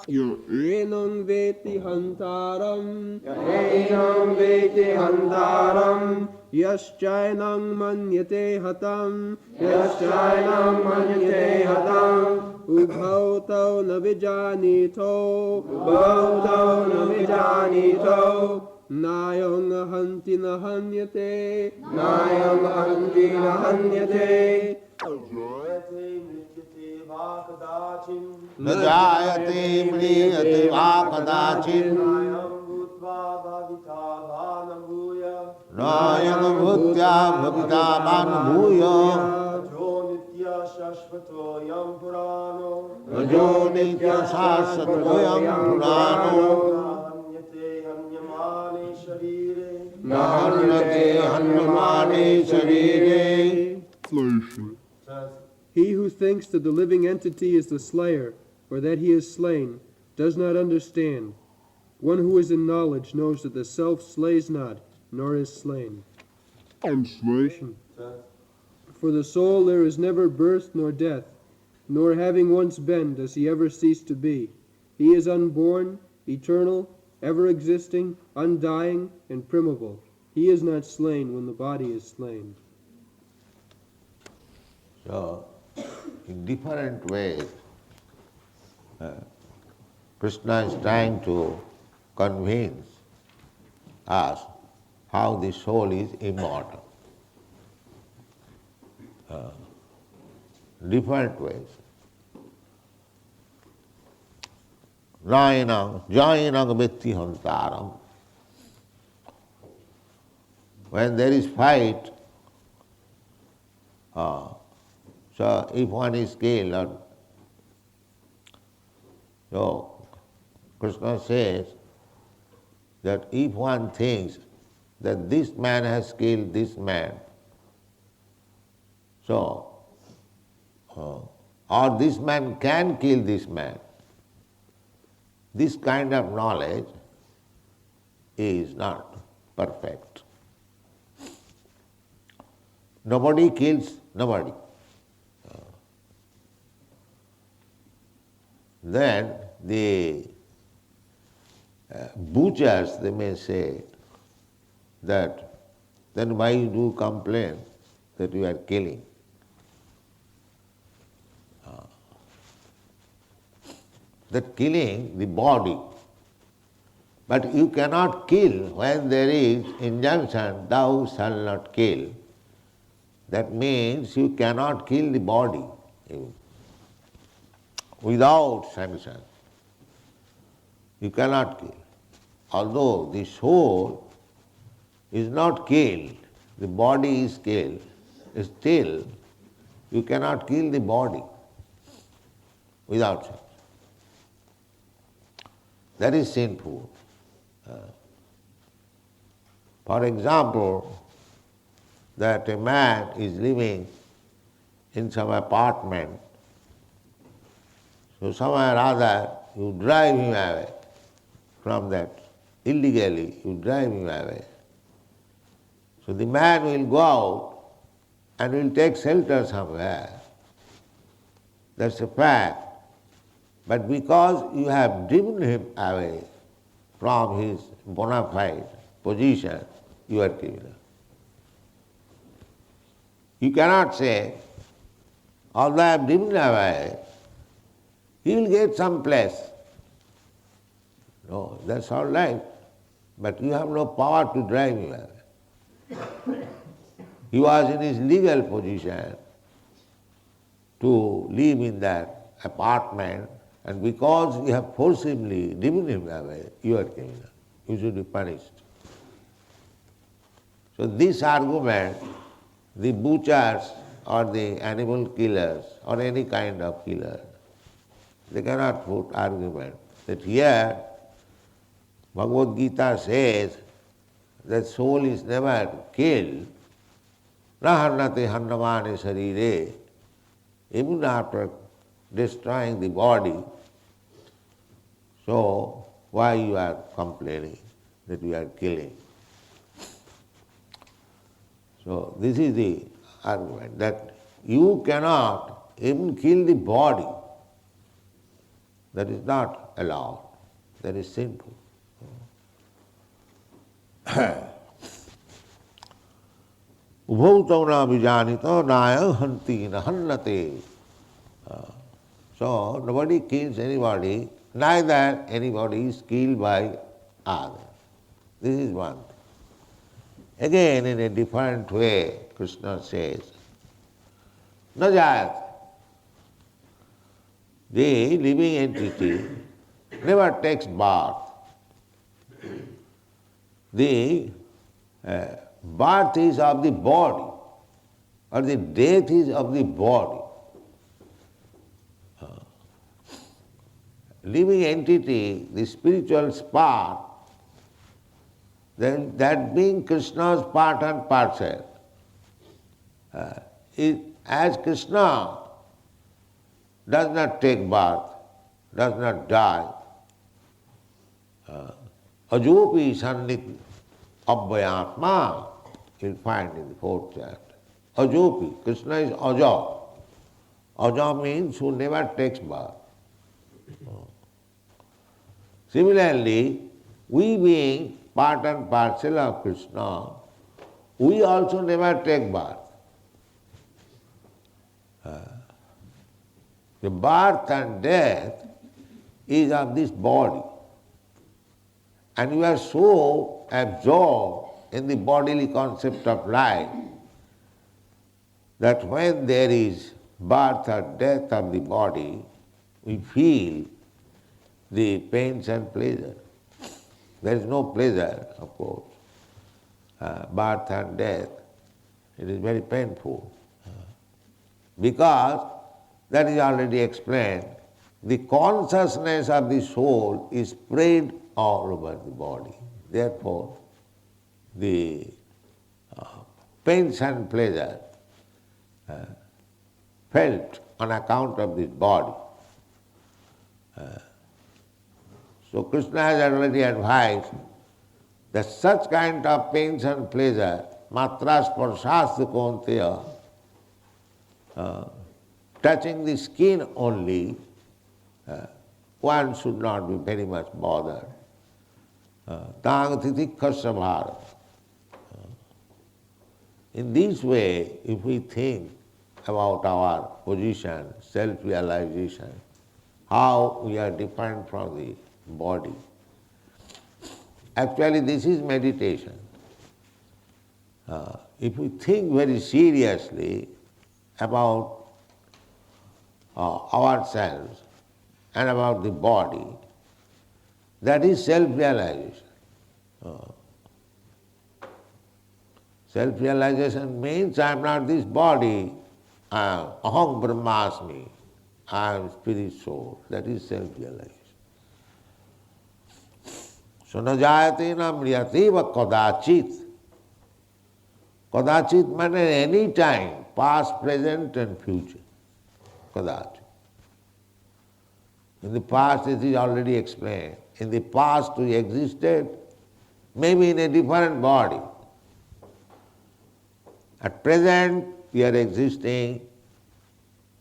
enaṁ vetti hantāraṁ enaṁ vetti hantāraṁ cainaṁ manyate hatam manyate hatam ubhau tau na vijānīto nāyaṁ hanti na hanyate jāyate mriyate vā kadācin bhūtvā bhavitā nāyaṁ bhutya bhavitā bhūyaḥ nityaḥ śāśvato purāṇo nityaḥ śāśvato purāṇo hanyate hanyamāne śarīre hanyate hanyamāne śarīre. He who thinks that the living entity is the slayer, or that he is slain, does not understand. One who is in knowledge knows that the self slays not, nor is slain. Translation. For the soul there is never birth nor death, nor having once been does he ever cease to be. He is unborn, eternal, ever existing, undying, and primeval. He is not slain when the body is slain. So, in different ways, Krishna is trying to convince us how the soul is immortal. Different ways. Nāyaṁ, vetti hantāraṁ. When there is fight, so if one is killed, so Krishna says that if one thinks that this man has killed this man, so or this man can kill this man, this kind of knowledge is not perfect. Nobody kills nobody. Then the butchers, they may say that, then why do you complain that you are killing? That killing the body, but you cannot kill when there is injunction, thou shalt not kill. That means you cannot kill the body without sanction. You cannot kill. Although the soul is not killed, the body is killed, still you cannot kill the body without sanction. That is sinful. For example, that a man is living in some apartment, so somehow or other you drive him away from that, illegally you drive him away. So the man will go out and will take shelter somewhere. That's a fact. But because you have driven him away from his bona fide position, you are criminal. You cannot say, although I have driven him away, he will get some place. No, that's all right. But you have no power to drive him away. He was in his legal position to live in that apartment, and because you have forcibly driven him away, you are criminal. You should be punished. So this argument, the butchers or the animal killers or any kind of killer, they cannot put argument that here Bhagavad-gītā says that soul is never killed, na hanyate hanyamāne śarīre, even after destroying the body. So why you are complaining that you are killing? So this is the argument, that you cannot even kill the body. That is not allowed. That is sinful. Ubhau na vijānīto nāyaṁ hanti na hanyate. So nobody kills anybody, neither anybody is killed by others. This is one thing. Again, in a different way, Krishna says, na jāyate. The living entity never takes birth. The birth is of the body, or the death is of the body. Living entity, the spiritual spark, then that being Krishna's part and parcel, as Krishna does not take birth, does not die, ajopi sannit abhayātma, you'll find in the fourth chapter. Ajopi, Krishna is aja. Aja means who never takes birth. Similarly, we being part and parcel of Krishna, we also never take birth. The birth and death is of this body. And we are so absorbed in the bodily concept of life that when there is birth or death of the body, we feel the pains and pleasure. There is no pleasure, of course. Birth and death, it is very painful. Because, that is already explained, the consciousness of the soul is spread all over the body. Therefore, the pains and pleasure felt on account of this body. So Krishna has already advised that such kind of pains and pleasure, matra sparshastu kaunteya, touching the skin only, one should not be very much bothered. Tāṅ titikkhasya bhārata. In this way, if we think about our position, self-realization, how we are different from the body, actually this is meditation. If we think very seriously about ourselves and about the body, that is self-realization. Self-realization means I am not this body, aham brahmasmi, I am spirit soul. That is self-realization. So na jāyate na mriyate va kadācin. Kadācin means any time, past, present and future. Kadācin. In the past it is already explained. In the past we existed, maybe in a different body. At present we are existing,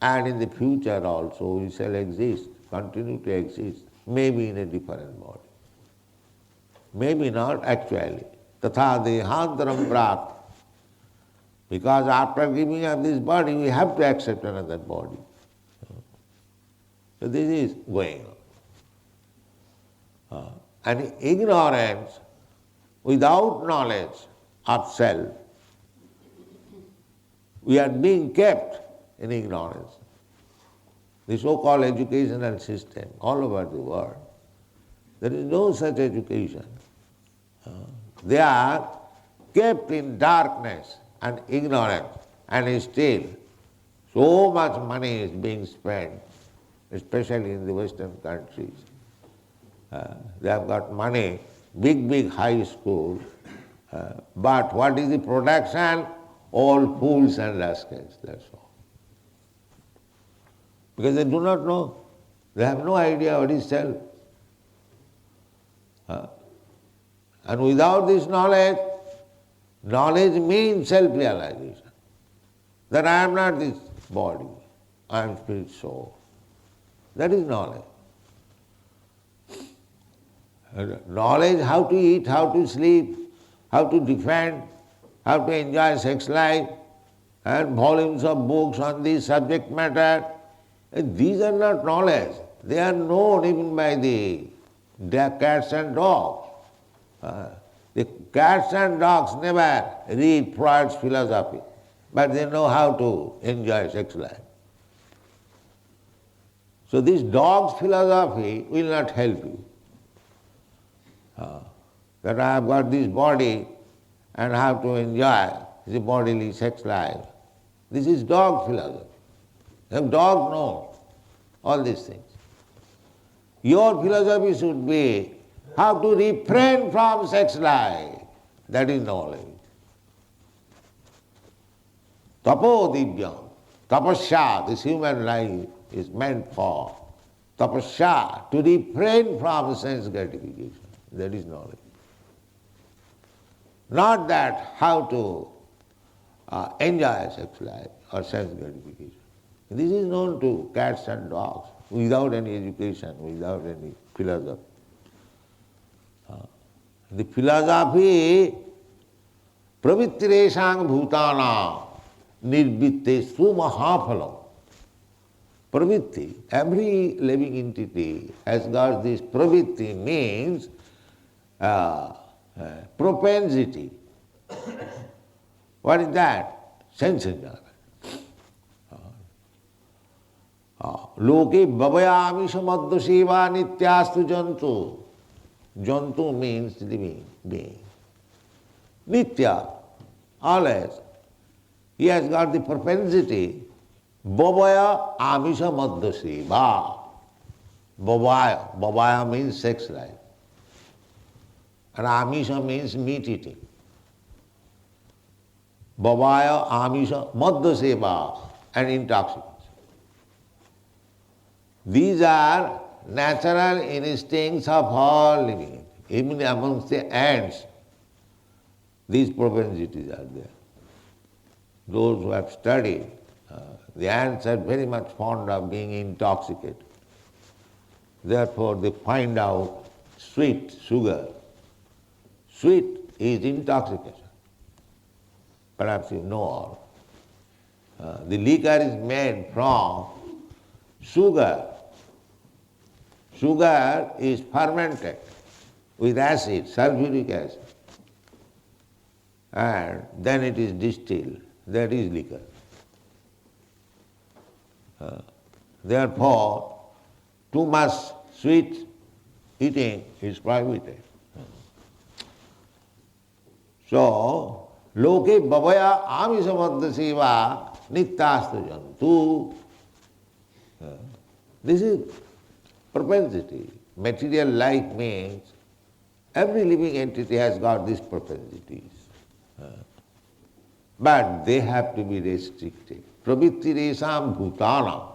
and in the future also we shall exist, continue to exist, maybe in a different body. Maybe not actually. Tatha hantāraṁ prāt. Because after giving up this body, we have to accept another body. So this is going on. And ignorance, without knowledge of self, we are being kept in ignorance. The so-called educational system all over the world, there is no such education. They are kept in darkness and ignorance, and still so much money is being spent, especially in the Western countries. They have got money, big high schools, but what is the production? All fools and rascals, that's all. Because they do not know. They have no idea what is self. And without this knowledge, knowledge means self-realization. That I am not this body, I am spirit soul. That is knowledge. Knowledge how to eat, how to sleep, how to defend, how to enjoy sex life, and volumes of books on this subject matter. These are not knowledge. They are known even by the cats and dogs. The cats and dogs never read Freud's philosophy, but they know how to enjoy sex life. So this dog's philosophy will not help you. That I have got this body and have to enjoy the bodily sex life. This is dog philosophy. The dog knows all these things. Your philosophy should be how to refrain from sex life. That is knowledge. Tapo divyam. Tapasya, this human life is meant for tapasya, to refrain from sense gratification. That is knowledge. Not that how to enjoy sex life or sense gratification. This is known to cats and dogs without any education, without any philosophy. The philosophy, pravittireṣaṁ bhūtānaṁ nirvitte mahaphalam. Pravitti, every living entity has got this pravitti, means propensity. What is that? Sense enjoyment. Loke bhavayāmiṣa maddaseva nityastu jantu. Jantu means living being. Nitya, always, he has got the propensity. Bhavaya amisha maddaseva. Bhavaya means sex life. And amisha means meat eating. Bhavaya amisha maddaseva, and intoxicants. These are natural instincts of all living. Even amongst the ants, these propensities are there. Those who have studied, the ants are very much fond of being intoxicated. Therefore they find out sweet, sugar. Sweet is intoxication. Perhaps you know all. The liquor is made from sugar. Sugar is fermented with acid, sulfuric acid, and then it is distilled. That is liquor. Therefore, too much sweet eating is prohibited. So, loke bhavaya amisha maddaseva nityastu jantu. This is propensity. Material life means every living entity has got these propensities. But they have to be restricted. Pravittireṣaṁ bhūtānaṁ.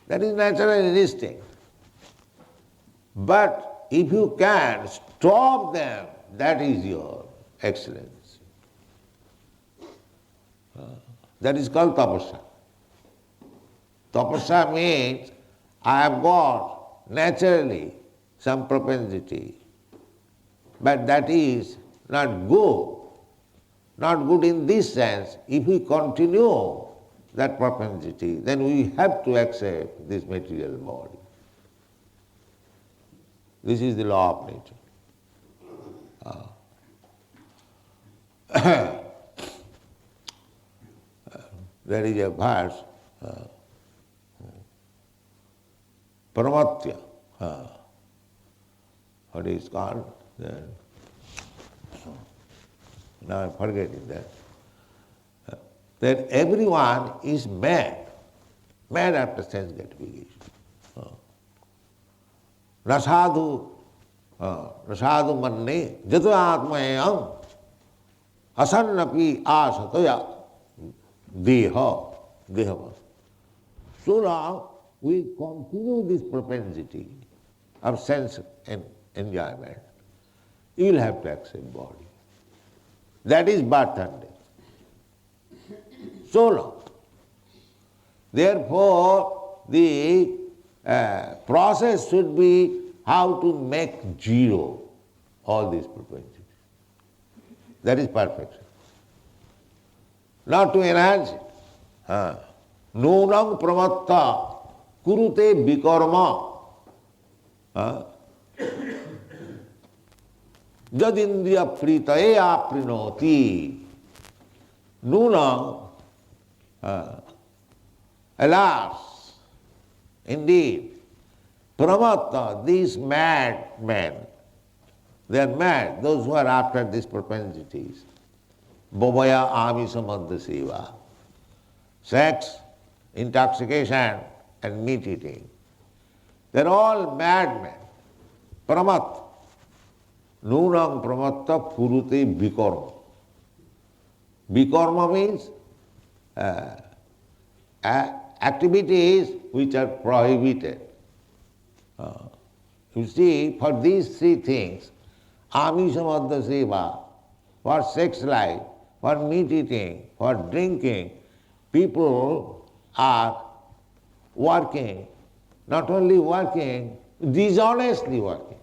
That is natural instinct. But if you can stop them, that is your excellence. That is called tapasya. Tapasya means I have got naturally some propensity, but that is not good. Not good in this sense. If we continue that propensity, then we have to accept this material body. This is the law of nature. There is a verse, Paramatya, what is called? Now I'm forgetting that. That everyone is mad after sense gratification. Rasādhu manne jato ātmayaṁ asannapi āsataya deha. So long we continue this propensity of sense and enjoyment, you will have to accept body. That is birth and death. So long. Therefore, the process should be how to make zero all these propensities. That is perfection. Not to enhance it. Nūnaṁ pramatta kurute vikarma. Jadindriya pritaye aprinoti. Nūnaṁ, alas, indeed, pramatta, these mad men, they are mad, those who are after these propensities. Bhavaya āmisamadda seva. Sex, intoxication, and meat eating. They are all madmen. Pramatta. Nūnaṁ pramatta kurute vikarma. Vikarma means activities which are prohibited. You see, for these three things, āmisamadda seva, for sex life, for meat eating, for drinking, people are working, not only working, dishonestly working.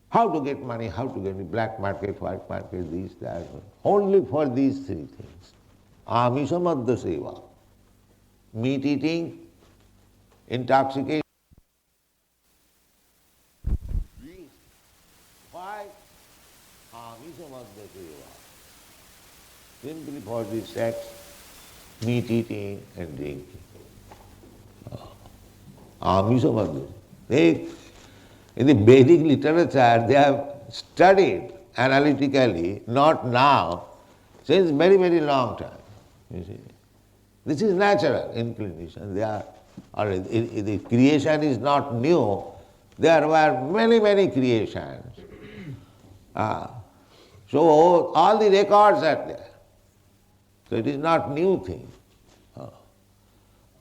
How to get money, how to get black market, white market, this, that, only for these three things. Āmisamadda seva, meat eating, intoxication. Why? Āmisamadda seva. Simply for the sex, meat eating and drinking. Āmisamadda. In the Vedic literature, they have studied analytically, not now, since very, very long time. You see, this is natural inclination. They are already, the creation is not new. There were many, many creations. So all the records are there. So it is not new thing.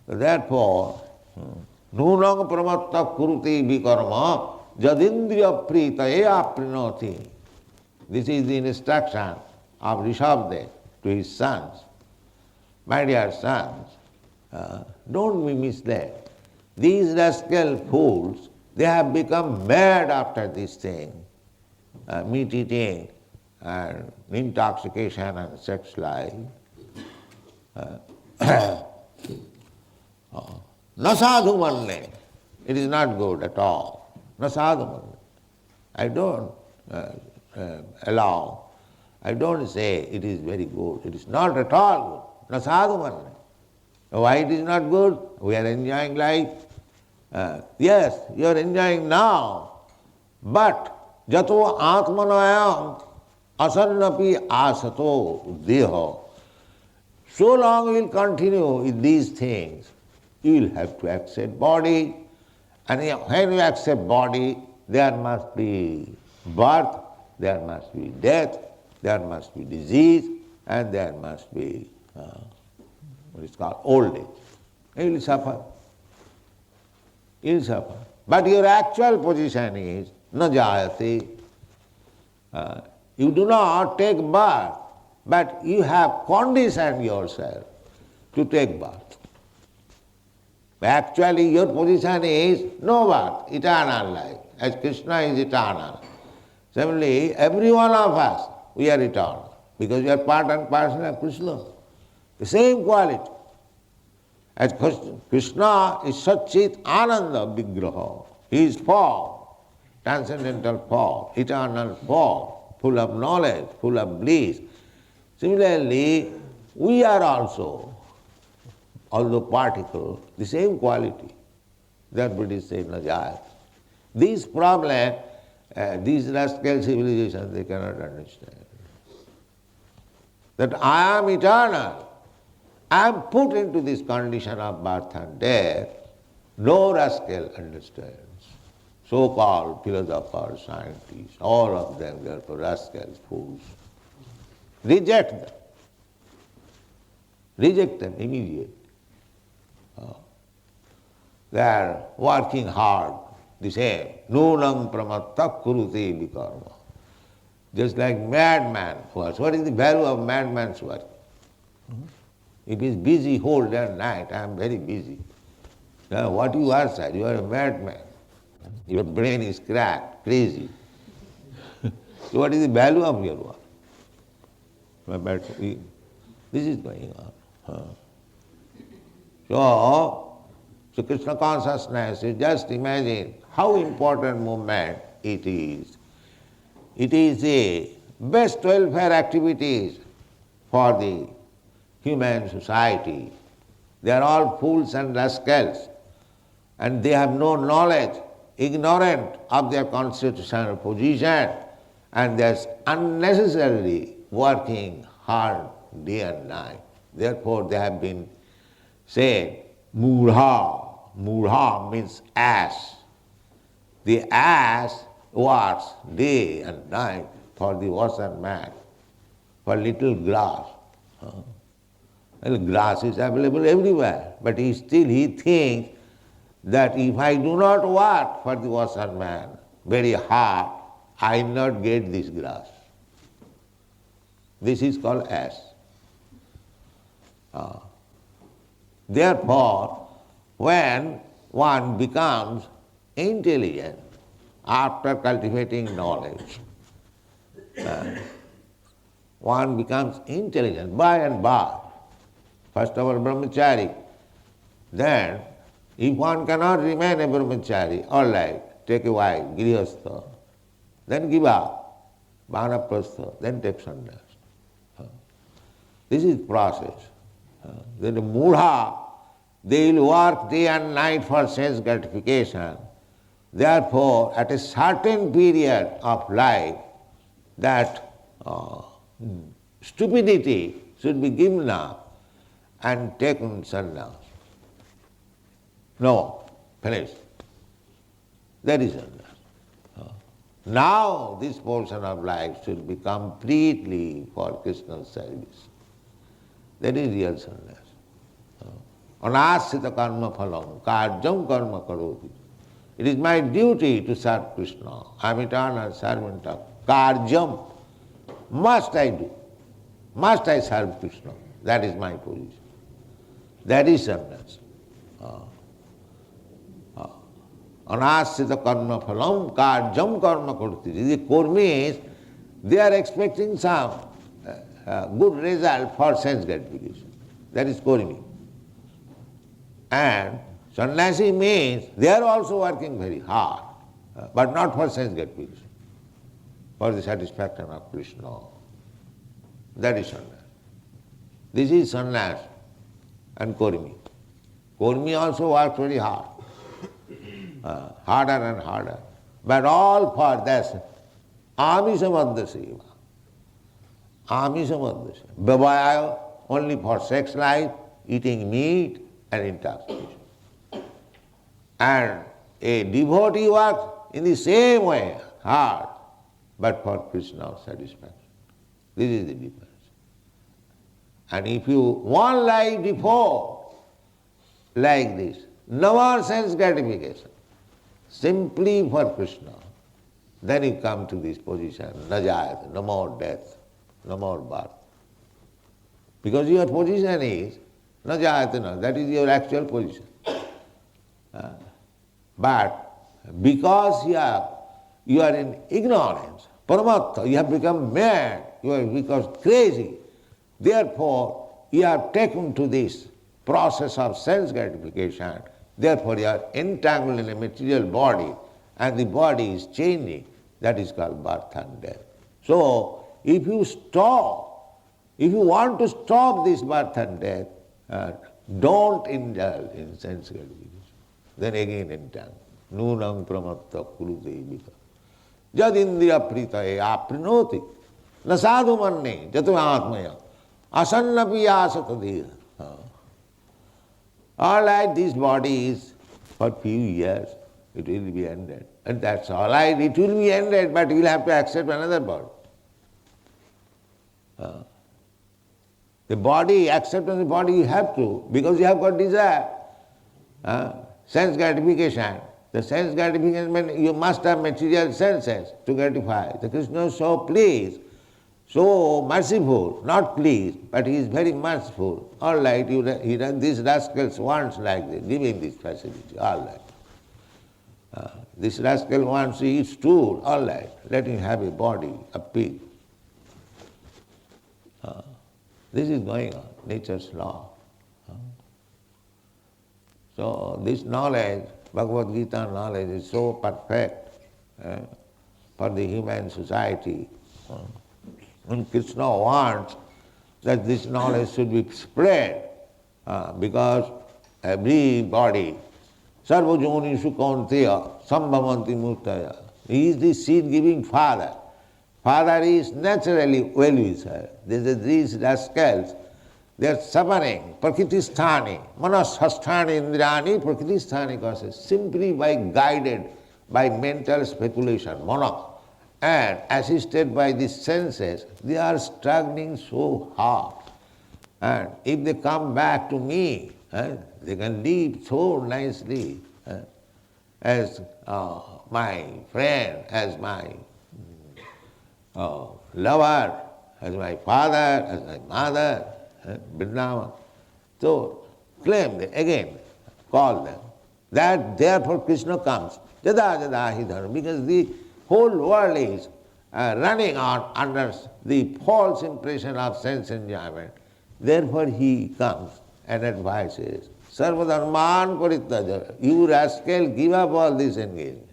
Therefore, nūnaṁ pramatta kurute vikarma jadindriya pritaye aprinoti. This is the instruction of Rishabdev to his sons. My dear sons, don't be misled. These rascal fools, they have become mad after this thing, meat eating and intoxication and sex life. Na sadhu manne. It is not good at all. Na sadhu manne. I don't allow. I don't say it is very good. It is not at all good. Na sadhu manne. Why it is not good? We are enjoying life. Yes, you are enjoying now. But jato atmanayam asannapi asato deho. So long you will continue with these things. You will have to accept body, and when you accept body, there must be birth, there must be death, there must be disease, and there must be what is called old age. You will suffer. You will suffer. But your actual position is na jāyate. You do not take birth, but you have conditioned yourself to take birth. Actually, your position is no birth, eternal life, as Krishna is eternal. Similarly, every one of us, we are eternal, because we are part and parcel of Krishna. The same quality. As Krishna is Satchit Ananda Vigraha. He is form, transcendental form, eternal form, full of knowledge, full of bliss. Similarly, we are also, although particle, the same quality. That Buddhist said, na jāyate. These problems, these rascal civilizations, they cannot understand. That I am eternal. I am put into this condition of birth and death. No rascal understands. So-called philosophers, scientists, all of them, they are rascals, fools. Reject them. Reject them immediately. They are working hard, the same. Nūnaṁ pramatta kurute vikarma. Just like madman works. What is the value of madman's work? If he is busy whole day and night, I am very busy. What you are, sir? You are a madman. Your brain is cracked, crazy. So what is the value of your work? This is going on. So Krishna consciousness, you just imagine how important movement it is. It is the best welfare activities for the human society. They are all fools and rascals, and they have no knowledge, ignorant of their constitutional position, and they are unnecessarily working hard day and night. Therefore they have been said, murha. Murha means ass. The ass works day and night for the working man, for little grass. Well, grass is available everywhere, but he thinks that if I do not work for the working man very hard, I will not get this grass. This is called ass. Therefore, when one becomes intelligent after cultivating knowledge, one becomes intelligent by and by. First of all, brahmachari. Then, if one cannot remain a brahmachari, all right, take a wife, grihastha, then give up, vanaprastha, then take sannyas. This is process. Then the mudha, they will work day and night for sense gratification. Therefore, at a certain period of life, that stupidity should be given up and taken sannyas. No, finish. That is sannyas. Now this portion of life should be completely for Krishna's service. That is real sannyas. Anasita karma phalam, karjam karma karoti. It is my duty to serve Krishna. I am eternal servant of karjam. Must I do. Must I serve Krishna. That is my position. That is sannyas. Anasita karma phalam, karjam karma karoti. The kurmis, they are expecting some good result for sense gratification. That is kurmi. And sannyasi means they are also working very hard, but not for sense gratification, for the satisfaction of Krishna. That is sannyas. This is sannyas and kurmi. Kurmi also works very hard, harder and harder, but all for this āmiṣa seva. Āmiṣa seva. Bhavitā, only for sex life, eating meat and intoxication. And a devotee works in the same way, hard, but for Krishna's satisfaction. This is the difference. And if you one life before, like this, no more sense gratification, simply for Krishna, then you come to this position, jāyate, no more death, no more birth. Because your position is jāyate, that is your actual position. But because you are in ignorance, paramattha, you have become mad, you have become crazy, therefore you are taken to this process of sense gratification, therefore you are entangled in a material body and the body is changing, that is called birth and death. So if you want to stop this birth and death, don't indulge in sense gratification. Then again entangled. Nūnaṁ pramatta kurudevika. Jad indriya pritaye aprinoti. Na sadhu manne jatu atmaya. Asannapi asata deha. All right, this body is for few years, it will be ended. And that's all right, it will be ended, but you will have to accept another body. The body, acceptance of the body you have to, because you have got desire. Sense gratification. The sense gratification means you must have material senses to gratify. The Krishna is so pleased, so merciful, not pleased, but he is very merciful. All right, this rascal wants like this, give him this facility, all right. This rascal wants to eat stool, all right, let him have a body, a pig. This is going on, nature's law. So this knowledge, Bhagavad-gītā knowledge is so perfect for the human society. And Krishna wants that this knowledge should be spread because everybody, sarva jonishu kaunteya sambhavanti murtaya. He is the seed-giving father. Father is naturally well-wisher. These rascals, they are suffering, prakritisthani, manashasthani indrani, prakritisthani causes, simply by guided by mental speculation, mana, and assisted by the senses, they are struggling so hard. And if they come back to me, they can live so nicely as my friend, as my lover, as my father, as my mother, Vrindavan. So claim them, again, call them. That therefore Krishna comes, jada jada hi dharma, because the whole world is running on under the false impression of sense enjoyment. Therefore he comes and advises, sarva dharman parityaja, you rascal, give up all this engagement.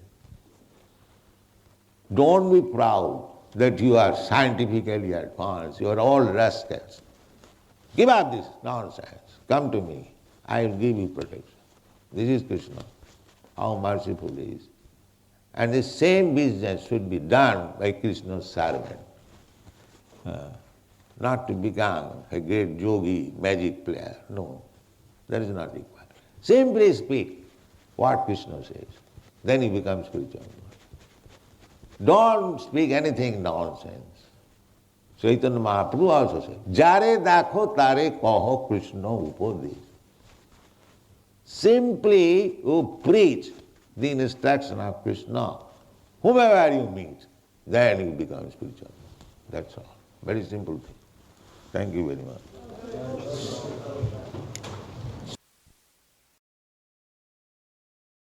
Don't be proud that you are scientifically advanced, you are all rascals. Give up this nonsense, come to me, I will give you protection. This is Krishna, how merciful he is. And the same business should be done by Krishna's servant. Not to become a great yogi, magic player, no, that is not required. Simply speak what Krishna says, then you become spiritual. Don't speak anything nonsense. Chaitanya Mahaprabhu also said, jare dakho tare kaho Krishna upodesh. Simply you preach the instruction of Krishna, whomever you meet, then you become spiritual. That's all. Very simple thing. Thank you very much.